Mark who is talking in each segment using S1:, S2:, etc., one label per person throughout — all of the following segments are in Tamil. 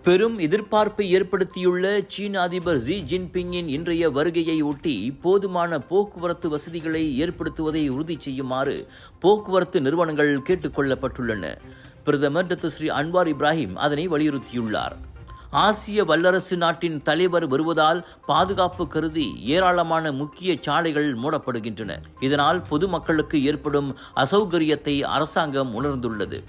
S1: பெரும் எதிர்பார்ப்பை ஏற்படுத்தியுள்ள சீன அதிபர் ஜி ஜின்பிங்கின் இன்றைய வருகையை ஒட்டி போதுமான போக்குவரத்து வசதிகளை ஏற்படுத்துவதை உறுதி செய்யுமாறு போக்குவரத்து நிறுவனங்கள் கேட்டுக் கொள்ளப்பட்டுள்ளன. பிரதமர் டாக்டர் ஸ்ரீ அன்வார் இப்ராஹிம் அதனை வலியுறுத்தியுள்ளார். ஆசிய வல்லரசு நாட்டின் தலைவர் வருவதால் பாதுகாப்பு கருதி ஏராளமான முக்கிய சாலைகள் மூடப்படுகின்றன. இதனால் பொதுமக்களுக்கு ஏற்படும் அசௌகரியத்தை அரசாங்கம் உணர்ந்துள்ளது.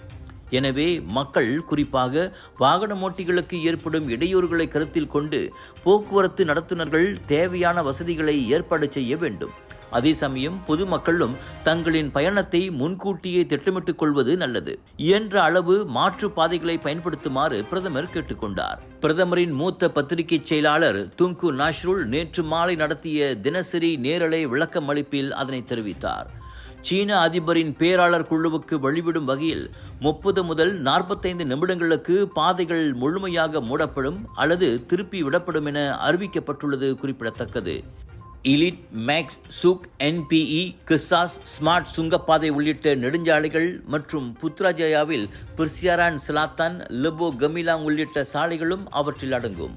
S1: எனவே மக்கள், குறிப்பாக வாகனமோட்டிகளுக்கு ஏற்படும் இடையூறுகளை கருத்தில் கொண்டு போக்குவரத்து நடத்துனர்கள் தேவையான வசதிகளை ஏற்பாடு செய்ய வேண்டும். அதே சமயம் பொதுமக்களும் தங்களின் பயணத்தை முன்கூட்டியே திட்டமிட்டுக் கொள்வது நல்லது. இயன்ற அளவு மாற்று பாதைகளை பயன்படுத்துமாறு பிரதமர் கேட்டுக்கொண்டார். பிரதமரின் மூத்த பத்திரிகை செயலாளர் துங்கு நாஷ்ருல் நேற்று மாலை நடத்திய தினசரி நேரலை விளக்கம் அளிப்பில் அதனை தெரிவித்தார். சீன அதிபரின் பேராளர் குழுவுக்கு வழிவிடும் வகையில் 30 முதல் 45 நிமிடங்களுக்கு பாதைகள் முழுமையாக மூடப்படும் அல்லது திருப்பி விடப்படும் என அறிவிக்கப்பட்டுள்ளது குறிப்பிடத்தக்கது. இலிட், மேக்ஸ், சுக், என்பிஇ, கிசாஸ், ஸ்மார்ட் சுங்கப்பாதை உள்ளிட்ட நெடுஞ்சாலைகள் மற்றும் புத்ராஜயாவில் பிர்சியாரான், சிலாத்தான், லெபோ கமிலாங் உள்ளிட்ட சாலைகளும் அவற்றில் அடங்கும்.